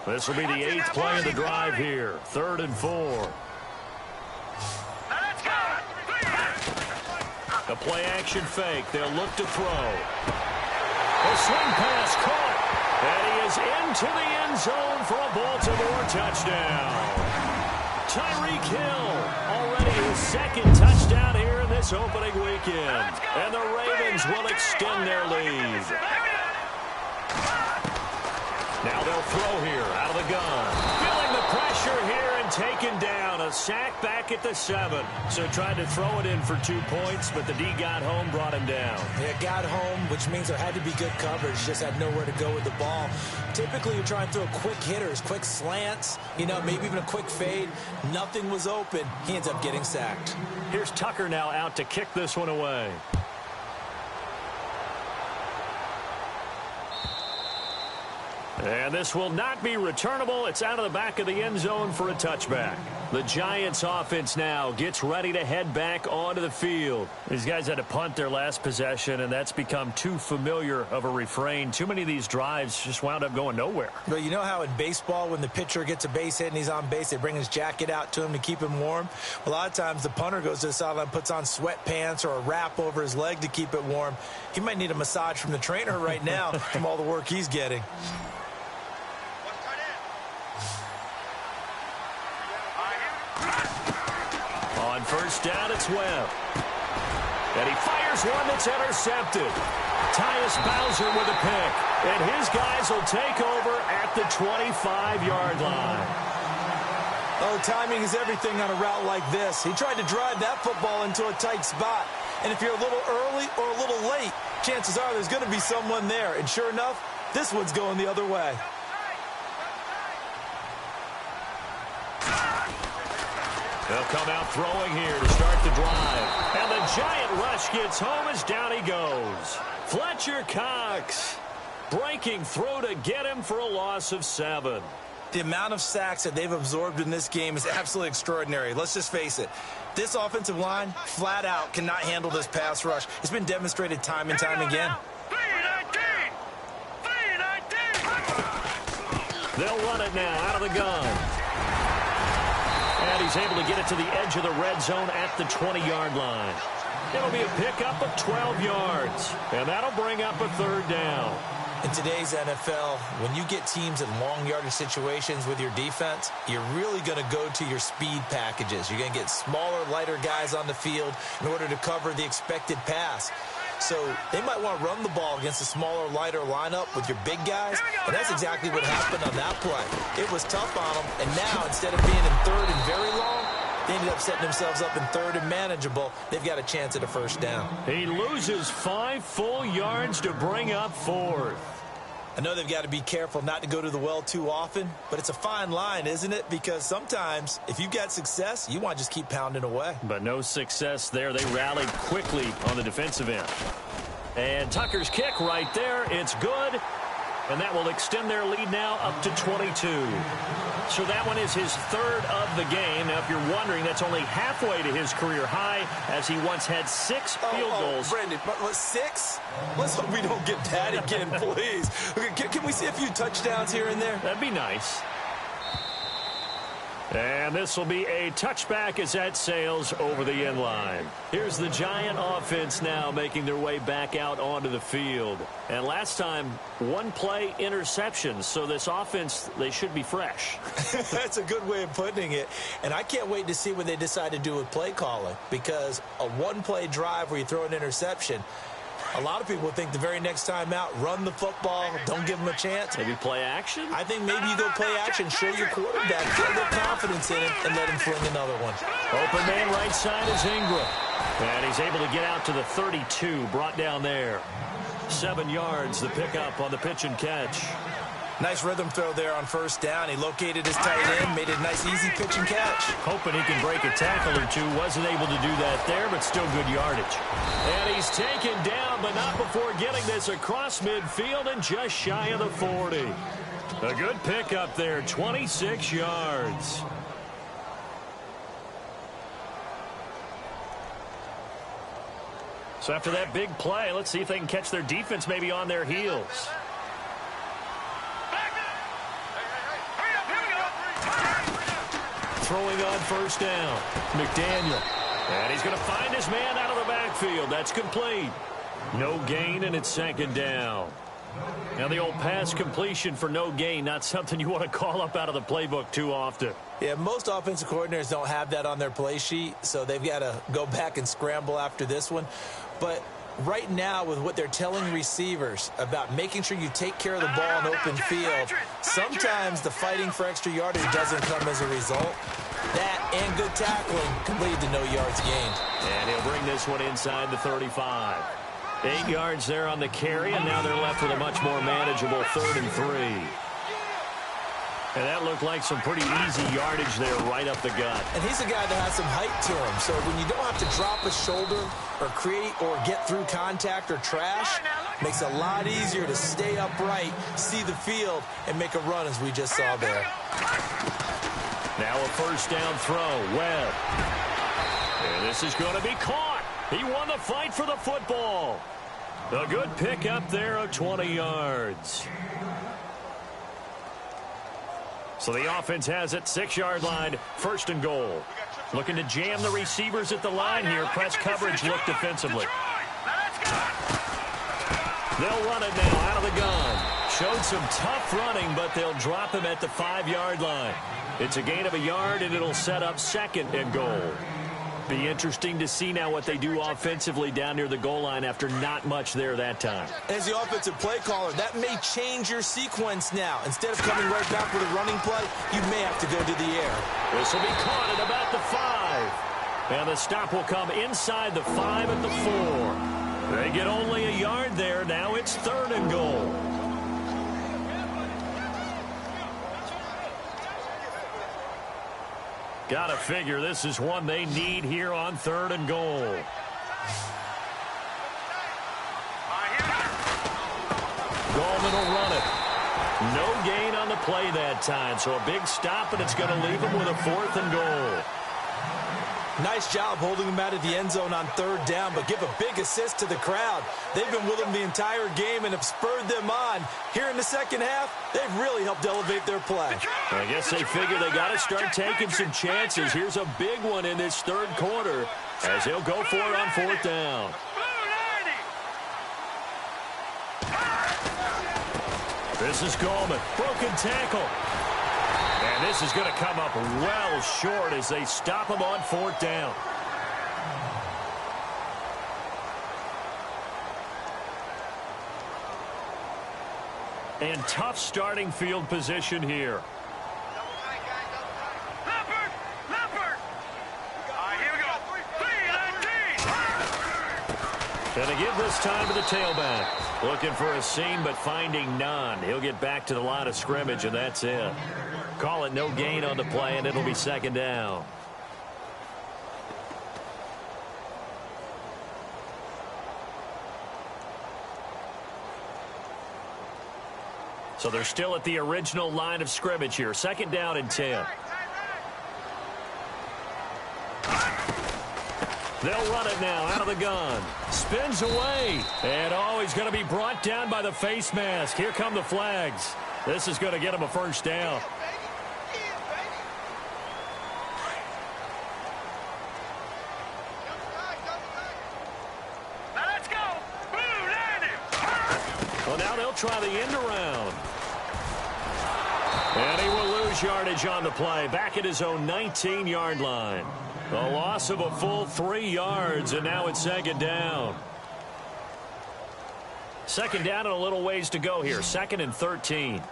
Speaker 2: This will be the 8th play of the drive here. 3rd and 4. A play action fake. They'll look to throw. A swing pass caught. And he is into the end zone for a Baltimore touchdown. Tyreek Hill already his 2nd touchdown here in this opening weekend. And the Ravens will extend their lead. Now they'll throw here out of the gun. Feeling the pressure here and taken down. A sack back at the 7. So tried to throw it in for 2 points, but the D got home, brought him down.
Speaker 3: Yeah, got home, which means there had to be good coverage. Just had nowhere to go with the ball. Typically, you try and throw quick hitters, quick slants, maybe even a quick fade. Nothing was open. He ends up getting sacked.
Speaker 2: Here's Tucker now out to kick this one away. And this will not be returnable. It's out of the back of the end zone for a touchback. The Giants offense now gets ready to head back onto the field. These guys had to punt their last possession, and that's become too familiar of a refrain. Too many of these drives just wound up going nowhere.
Speaker 3: But you know how in baseball, when the pitcher gets a base hit and he's on base, they bring his jacket out to him to keep him warm? A lot of times the punter goes to the sideline, puts on sweatpants or a wrap over his leg to keep it warm. He might need a massage from the trainer right now from all the work he's getting.
Speaker 2: On first down, it's Webb. And he fires one that's intercepted. Tyus Bowser with a pick. And his guys will take over at the 25-yard line.
Speaker 3: Oh, timing is everything on a route like this. He tried to drive that football into a tight spot. And if you're a little early or a little late, chances are there's going to be someone there. And sure enough, this one's going the other way.
Speaker 2: They'll come out throwing here to start the drive. And the giant rush gets home as down he goes. Fletcher Cox breaking through to get him for a loss of 7.
Speaker 3: The amount of sacks that they've absorbed in this game is absolutely extraordinary. Let's just face it. This offensive line, flat out, cannot handle this pass rush. It's been demonstrated time and time again.
Speaker 2: They'll run it now out of the gun. And he's able to get it to the edge of the red zone at the 20-yard line. It'll be a pickup of 12 yards. And that'll bring up a 3rd down.
Speaker 3: In today's NFL, when you get teams in long yardage situations with your defense, you're really going to go to your speed packages. You're going to get smaller, lighter guys on the field in order to cover the expected pass. So they might want to run the ball against a smaller, lighter lineup with your big guys, and that's exactly what happened on that play. It was tough on them, and now instead of being in 3rd and very long, they ended up setting themselves up in 3rd and manageable. They've got a chance at a 1st down.
Speaker 2: He loses 5 full yards to bring up 4th.
Speaker 3: I know they've got to be careful not to go to the well too often, but it's a fine line, isn't it? Because sometimes, if you've got success, you want to just keep pounding away.
Speaker 2: But no success there. They rallied quickly on the defensive end. And Tucker's kick right there. It's good. And that will extend their lead now up to 22. So that one is his 3rd of the game. Now, if you're wondering, that's only halfway to his career high, as he once had 6 field goals.
Speaker 3: Brendan, 6? Let's hope we don't get that again, please. Can we see a few touchdowns here and there?
Speaker 2: That'd be nice. And this will be a touchback as that sails over the end line. Here's the Giant offense now making their way back out onto the field. And last time, 1-play interceptions. So this offense, they should be fresh.
Speaker 3: That's a good way of putting it. And I can't wait to see what they decide to do with play calling. Because a 1-play drive where you throw an interception, a lot of people think the very next time out, run the football, don't give them a chance.
Speaker 2: Maybe play action?
Speaker 3: I think maybe you go play action, show your quarterback, get a little confidence in him, and let him fling another one.
Speaker 2: Open man right side is Ingram. And he's able to get out to the 32, brought down there. 7 yards, the pickup on the pitch and catch.
Speaker 3: Nice rhythm throw there on 1st down. He located his tight end, made it a nice, easy pitch and catch.
Speaker 2: Hoping he can break a tackle or two. Wasn't able to do that there, but still good yardage. And he's taken down, but not before getting this across midfield and just shy of the 40. A good pickup there, 26 yards. So after that big play, let's see if they can catch their defense maybe on their heels. Throwing on 1st down. McDaniel. And he's going to find his man out of the backfield. That's complete. No gain, and it's 2nd down. Now the old pass completion for no gain, not something you want to call up out of the playbook too often.
Speaker 3: Yeah, most offensive coordinators don't have that on their play sheet, so they've got to go back and scramble after this one. But right now, with what they're telling receivers about making sure you take care of the ball in open field, sometimes the fighting for extra yardage doesn't come as a result. That and good tackling can lead to no yards gained.
Speaker 2: And he'll bring this one inside the 35. 8 yards there on the carry, and now they're left with a much more manageable 3rd and 3. And that looked like some pretty easy yardage there right up the gut.
Speaker 3: And he's a guy that has some height to him. So when you don't have to drop a shoulder or create or get through contact or trash, makes it a lot easier to stay upright, see the field, and make a run as we just saw there.
Speaker 2: Now a 1st down throw. Webb. And this is going to be caught. He won the fight for the football. A good pickup there of 20 yards. So the offense has it, 6-yard line, 1st and goal. Looking to jam the receivers at the line here. Press coverage look defensively. They'll run it now out of the gun. Showed some tough running, but they'll drop him at the 5-yard line. It's a gain of a yard, and it'll set up 2nd and goal. Be interesting to see now what they do offensively down near the goal line after not much there that time.
Speaker 3: As the offensive play caller, that may change your sequence now. Instead of coming right back with a running play, you may have to go to the air.
Speaker 2: This will be caught at about the 5. And the stop will come inside the 5 at the 4. They get only a yard there. Now it's 3rd and goal. Gotta figure this is one they need here on 3rd and goal. Gallman will run it. No gain on the play that time, so a big stop, and it's going to leave him with a 4th and goal.
Speaker 3: Nice job holding him out of the end zone on 3rd down, but give a big assist to the crowd. They've been with him the entire game and have spurred them on. Here in the second half, they've really helped elevate their play.
Speaker 2: I guess they figure they got to start taking some chances. Here's a big one in this 3rd quarter as he'll go for it on 4th down. This is Gallman. Broken tackle. And this is going to come up well short as they stop him on 4th down. And tough starting field position here. And a give this time to the tailback. Looking for a seam, but finding none. He'll get back to the line of scrimmage, and that's it. Call it no gain on the play, and it'll be 2nd down. So they're still at the original line of scrimmage here. 2nd down and 10. They'll run it now out of the gun. Spins away. And he's going to be brought down by the face mask. Here come the flags. This is going to get him a 1st down.
Speaker 4: Let's go.
Speaker 2: Well, now they'll try the end around. And he will lose yardage on the play. Back at his own 19-yard line. A loss of a full 3 yards, and now it's 2nd down. 2nd down and a little ways to go here. 2nd and 13.
Speaker 4: Here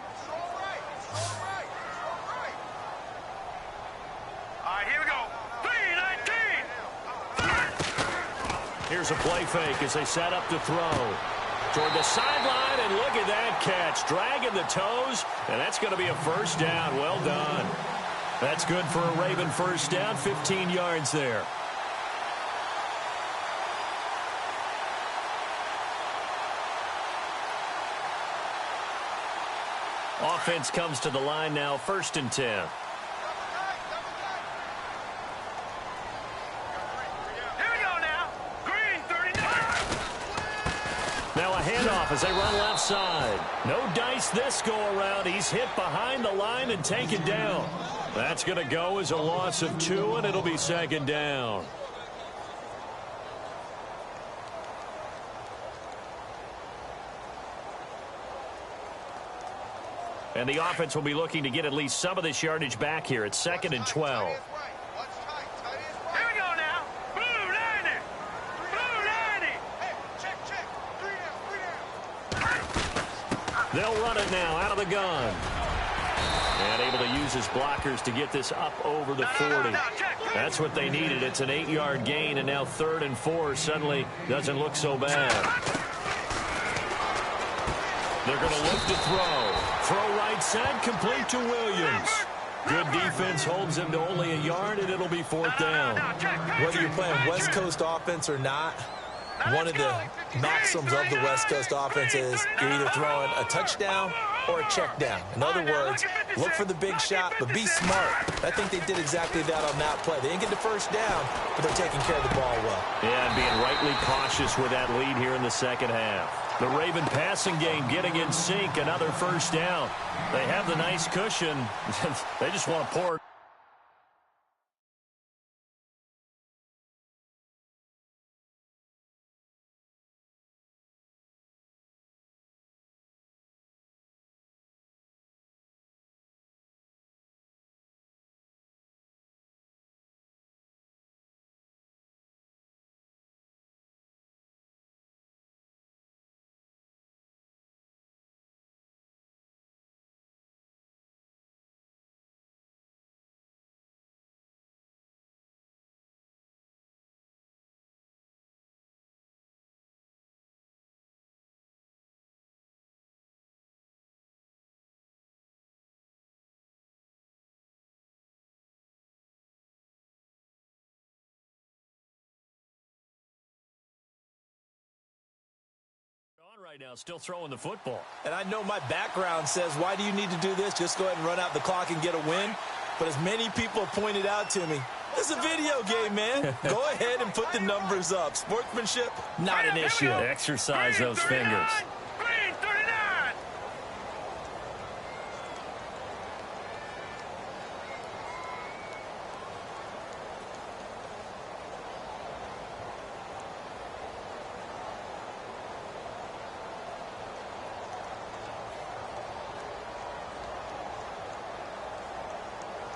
Speaker 4: we go. 3-19.
Speaker 2: Here's a play fake as they set up to throw. Toward the sideline, and look at that catch. Dragging the toes, and that's going to be a 1st down. Well done. That's good for a Raven 1st down, 15 yards there. Offense comes to the line now, 1st and 10.
Speaker 4: Here we go now. Green 39.
Speaker 2: Now a handoff as they run left side. No dice this go around. He's hit behind the line and taken down. That's going to go as a loss of 2, and it'll be 2nd down. And the offense will be looking to get at least some of this yardage back here. It's 2nd and 12.
Speaker 4: Here we go now. Blue 90. Blue 90. Hey, check. 3 down.
Speaker 2: They'll run it now out of the gun. And able to use his blockers to get this up over the 40. That's what they needed. It's an 8-yard gain, and now 3rd and 4 suddenly doesn't look so bad. They're going to look to throw. Throw right side, complete to Williams. Good defense holds him to only a yard, and it'll be 4th down.
Speaker 3: Whether you're playing West Coast offense or not, one of the maxims of the West Coast offense is you're either throwing a touchdown or a check down. In other words, look for the big shot, but be smart. I think they did exactly that on that play. They didn't get the 1st down, but they're taking care of the ball well.
Speaker 2: Yeah, and being rightly cautious with that lead here in the 2nd half. The Raven passing game getting in sync, another 1st down. They have the nice cushion. They just want to pour right now, still throwing the football.
Speaker 3: And I know my background says, why do you need to do this? Just go ahead and run out the clock and get a win. But as many people pointed out to me, it's a video game, man. Go ahead and put the numbers up. Sportsmanship, not an issue.
Speaker 2: Exercise those fingers.
Speaker 4: Green 39.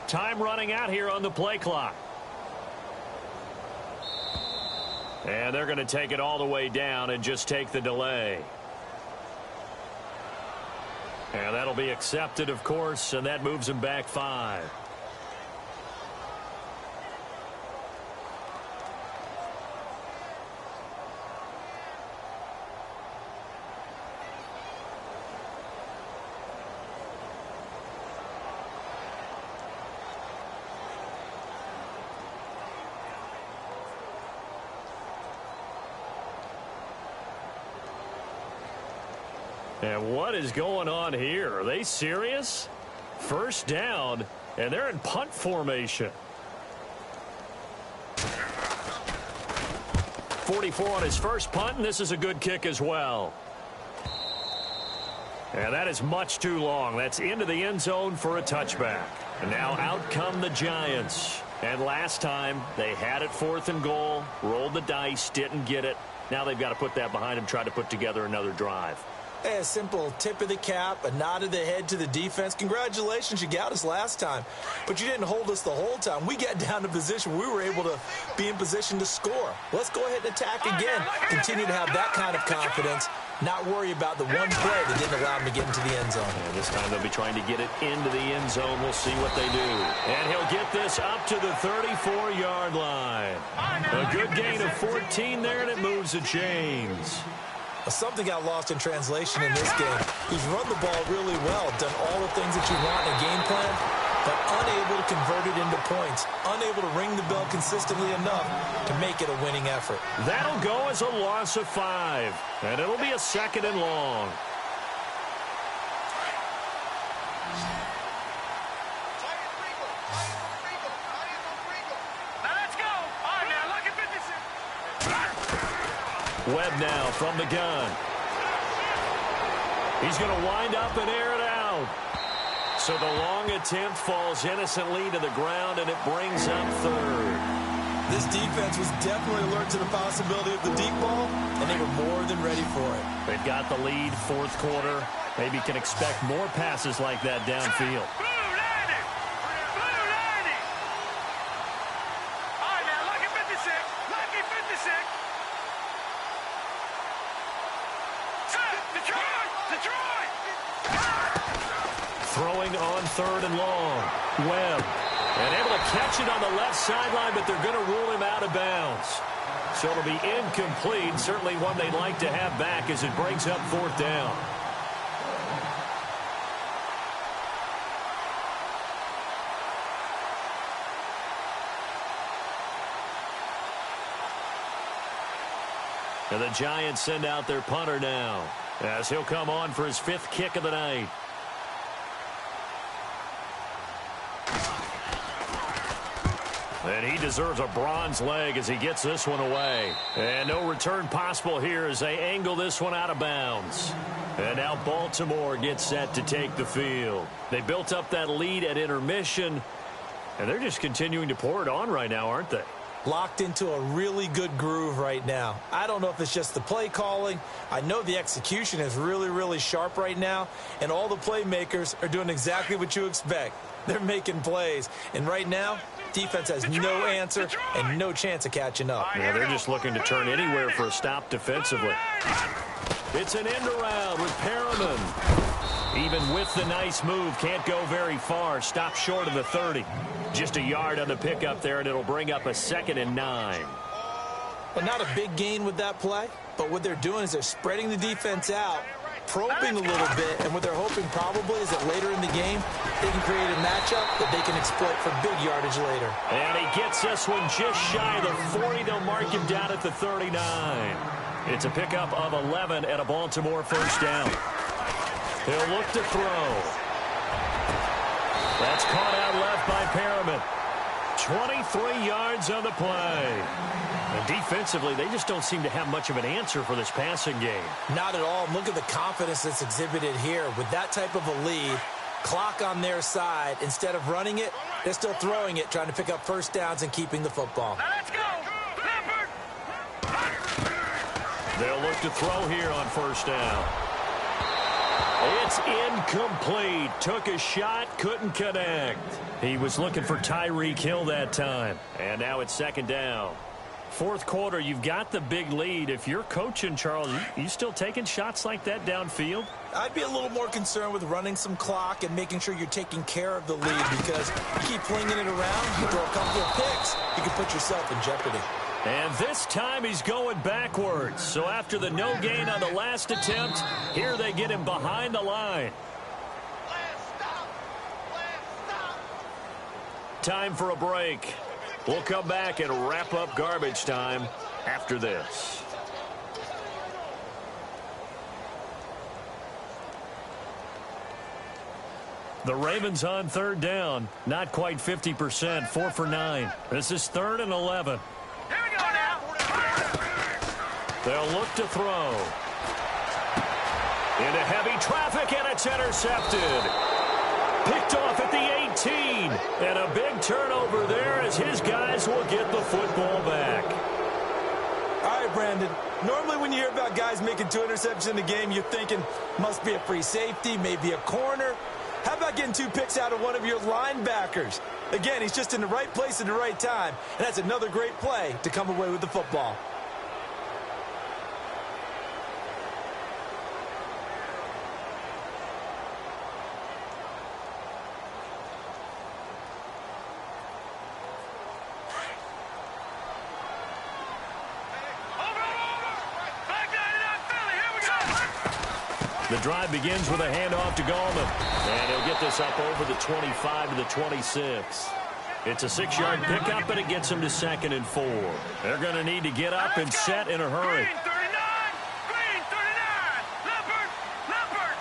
Speaker 2: Time running out here on the play clock. And they're going to take it all the way down and just take the delay. And that'll be accepted, of course, and that moves them back 5. And what is going on here? Are they serious? First down, and they're in punt formation. 44 on his first punt, and this is a good kick as well. And that is much too long. That's into the end zone for a touchback. And now out come the Giants. And last time, they had it 4th and goal, rolled the dice, didn't get it. Now they've got to put that behind them, try to put together another drive.
Speaker 3: Hey, a simple tip of the cap, a nod of the head to the defense. Congratulations, you got us last time. But you didn't hold us the whole time. We got down to position. We were able to be in position to score. Let's go ahead and attack again. Continue to have that kind of confidence. Not worry about the one play that didn't allow him to get into the end zone.
Speaker 2: And this time they'll be trying to get it into the end zone. We'll see what they do. And he'll get this up to the 34-yard line. A good gain of 14 there, and it moves the chains.
Speaker 3: Something got lost in translation in this game. He's run the ball really well, done all the things that you want in a game plan, but unable to convert it into points, unable to ring the bell consistently enough to make it a winning effort.
Speaker 2: That'll go as a loss of 5, and it'll be a 2nd and long. Webb now from the gun. He's going to wind up and air it out. So the long attempt falls innocently to the ground, and it brings up 3rd.
Speaker 3: This defense was definitely alert to the possibility of the deep ball, and they were more than ready for it.
Speaker 2: They've got the lead, 4th quarter. Maybe can expect more passes like that downfield. Throwing on 3rd and long. Webb. And able to catch it on the left sideline, but they're going to rule him out of bounds. So it'll be incomplete. Certainly one they'd like to have back as it brings up 4th down. And the Giants send out their punter now, as he'll come on for his 5th kick of the night. And he deserves a bronze leg as he gets this one away. And no return possible here as they angle this one out of bounds. And now Baltimore gets set to take the field. They built up that lead at intermission, and they're just continuing to pour it on right now, aren't they?
Speaker 3: Locked into a really good groove right now. I don't know if it's just the play calling. I know the execution is really, really sharp right now, and all the playmakers are doing exactly what you expect. They're making plays, and right now, defense has no answer and no chance of catching up.
Speaker 2: Yeah, they're just looking to turn anywhere for a stop defensively. It's an end around with Perriman. Even with the nice move, can't go very far. Stop short of the 30. Just a yard on the pickup there, and it'll bring up a 2nd and 9.
Speaker 3: Well, not a big gain with that play, but what they're doing is they're spreading the defense out, probing a little bit, and what they're hoping probably is that later in the game, they can create a matchup that they can exploit for big yardage later.
Speaker 2: And he gets this one just shy of the 40. They'll mark him down at the 39. It's a pickup of 11 at a Baltimore first down. He'll look to throw. That's caught out left by Perriman. 23 yards on the play. And defensively, they just don't seem to have much of an answer for this passing game.
Speaker 3: Not at all. Look at the confidence that's exhibited here. With that type of a lead, clock on their side, instead of running it, they're still throwing it, trying to pick up first downs and keeping the football.
Speaker 4: Now let's go. Leopard.
Speaker 2: They'll look to throw here on first down. It's incomplete. Took a shot, couldn't connect. He was looking for Tyreek Hill that time. And now it's second down. Fourth quarter, you've got the big lead. If you're coaching, Charles, you still taking shots like that downfield?
Speaker 3: I'd be a little more concerned with running some clock and making sure you're taking care of the lead, because you keep flinging it around, you throw a couple of picks, you can put yourself in jeopardy.
Speaker 2: And this time he's going backwards. So after the no gain on the last attempt, here they get him behind the line. Time for a break. We'll come back and wrap up garbage time after this. The Ravens on third down. Not quite 50%. 4 for 9. This is 3rd and 11.
Speaker 4: Here we go now.
Speaker 2: They'll look to throw. Into heavy traffic, and it's intercepted. Picked off at the 18. And a big turnover there as his guys will get the football back.
Speaker 3: All right, Brandon. Normally when you hear about guys making 2 interceptions in the game, you're thinking must be a free safety, maybe a corner. How about getting 2 picks out of one of your linebackers? Again, he's just in the right place at the right time, and that's another great play to come away with the football.
Speaker 2: The drive begins with a handoff to Gallman. And he'll get this up over the 25 to the 26. It's a 6-yard pickup, but it gets him to 2nd and 4. They're going to need to get up and set in a hurry.
Speaker 4: Green 39. Green 39. Leopard. Leopard.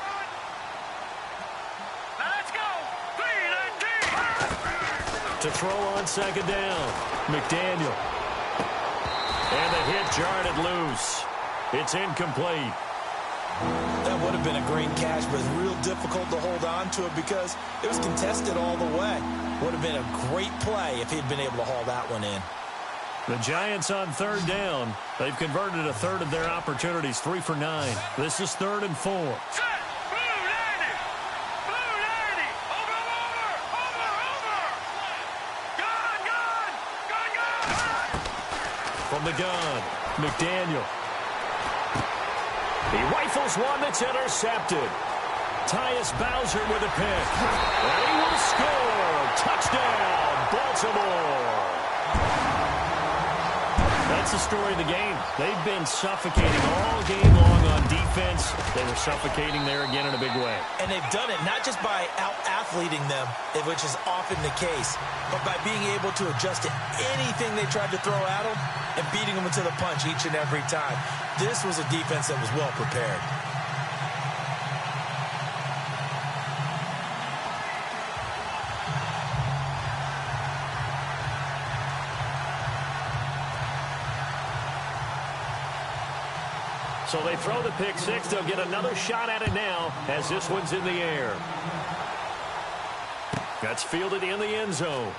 Speaker 4: Now let's go. 3-19.
Speaker 2: To throw on 2nd down. McDaniel. And the hit jarred it loose. It's incomplete.
Speaker 3: That would have been a great catch, but it's real difficult to hold on to it because it was contested all the way. Would have been a great play if he'd been able to haul that one in.
Speaker 2: The Giants on 3rd down. They've converted a third of their opportunities, 3 for 9. This is 3rd and 4.
Speaker 4: Set. Blue 90. Blue 90. Over. Gone.
Speaker 2: From the gun, McDaniel. He rifles one that's intercepted. Tyus Bowser with a pick. And he will score. Touchdown, Baltimore. That's the story of the game. They've been suffocating all game long on defense. They were suffocating there again in a big way.
Speaker 3: And they've done it not just by out-athleting them, which is often the case, but by being able to adjust to anything they tried to throw at them and beating them into the punch each and every time. This was a defense that was well prepared.
Speaker 2: So they throw the pick six. They'll get another shot at it now as this one's in the air. That's fielded in the end zone.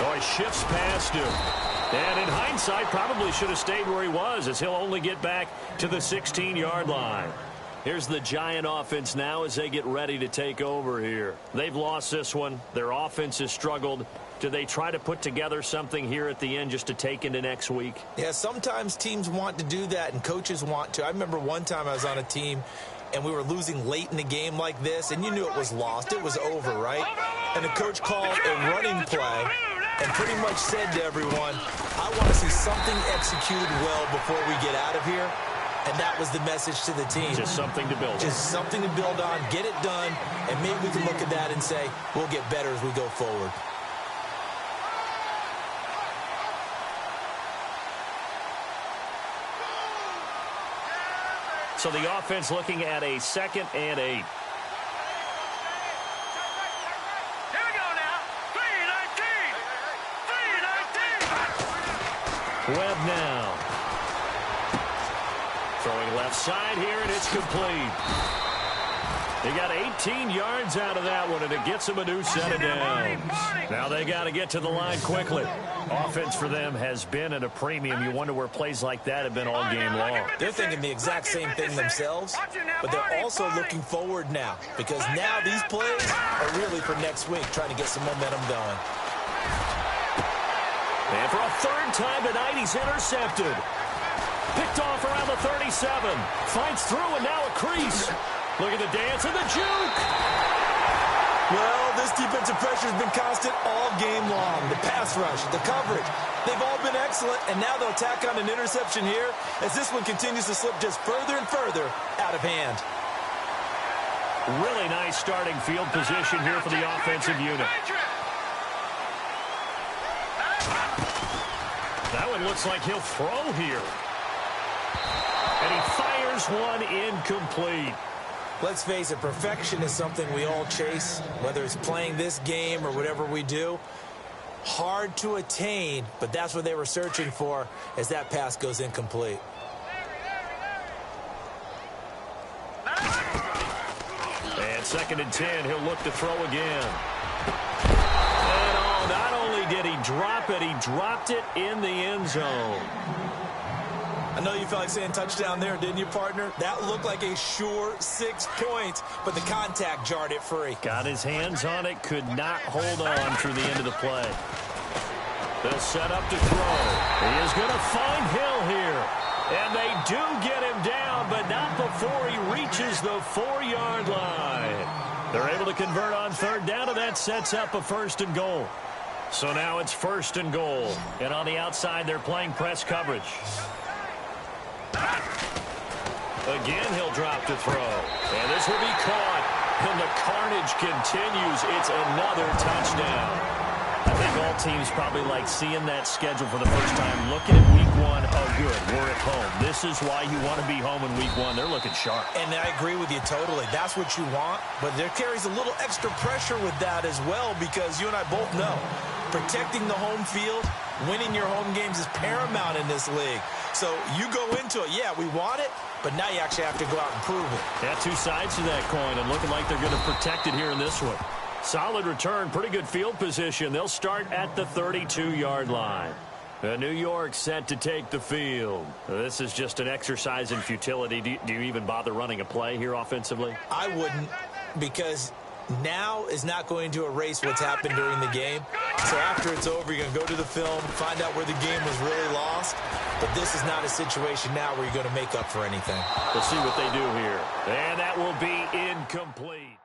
Speaker 2: Oh, he shifts past him. And in hindsight, probably should have stayed where he was, as he'll only get back to the 16-yard line. Here's the Giant offense now as they get ready to take over here. They've lost this one. Their offense has struggled. Do they try to put together something here at the end just to take into next week?
Speaker 3: Yeah, sometimes teams want to do that and coaches want to. I remember one time I was on a team and we were losing late in the game like this, and you knew it was lost. It was over, right? And the coach called a running play and pretty much said to everyone, I want to see something executed well before we get out of here. And that was the message to the team.
Speaker 2: Just something to build on.
Speaker 3: Just something to build on, get it done, and maybe we can look at that and say, we'll get better as we go forward.
Speaker 2: So the offense looking at a 2nd and 8.
Speaker 4: Here we go now. 3-19. 3-19.
Speaker 2: Webb now. Throwing left side here, and it's complete. He got 18 yards out of that one, and it gets him a new set of downs. Now they got to get to the line quickly. Offense for them has been at a premium. You wonder where plays like that have been all game long.
Speaker 3: They're thinking the exact same thing themselves, but they're also looking forward now, because now these plays are really for next week, trying to get some momentum going.
Speaker 2: And for a 3rd time tonight, he's intercepted. Picked off around the 37. Fights through, and now a crease. Look at the dance and the juke.
Speaker 3: Well, this defensive pressure has been constant all game long. The pass rush, the coverage, they've all been excellent, and now they'll tack on an interception here as this one continues to slip just further and further out of hand.
Speaker 2: Really nice starting field position here for the offensive unit. That one looks like he'll throw here. And he fires one incomplete.
Speaker 3: Let's face it, perfection is something we all chase, whether it's playing this game or whatever we do. Hard to attain, but that's what they were searching for as that pass goes incomplete.
Speaker 2: And 2nd and 10, he'll look to throw again. And oh, not only did he drop it, he dropped it in the end zone.
Speaker 3: I know you felt like saying touchdown there, didn't you, partner? That looked like a sure 6 points, but the contact jarred it free.
Speaker 2: Got his hands on it, could not hold on through the end of the play. They'll set up to throw. He is going to find Hill here. And they do get him down, but not before he reaches the 4-yard line. They're able to convert on 3rd down, and that sets up a 1st and goal. So now it's 1st and goal. And on the outside, they're playing press coverage. Again, he'll drop to throw. And this will be caught. And the carnage continues. It's another touchdown. I think all teams probably like seeing that schedule for the first time. Looking at week 1, oh, good, we're at home. This is why you want to be home in week 1. They're looking sharp.
Speaker 3: And I agree with you totally. That's what you want. But there carries a little extra pressure with that as well, because you and I both know protecting the home field, winning your home games is paramount in this league. So you go into it, yeah, we want it, but now you actually have to go out and prove it.
Speaker 2: Yeah, 2 sides to that coin, and looking like they're going to protect it here in this one. Solid return, pretty good field position. They'll start at the 32-yard line. New York set to take the field. This is just an exercise in futility. Do you even bother running a play here offensively?
Speaker 3: I wouldn't, because now is not going to erase what's happened during the game. So after it's over, you're going to go to the film, find out where the game was really lost. But this is not a situation now where you're going to make up for anything.
Speaker 2: We'll see what they do here. And that will be incomplete.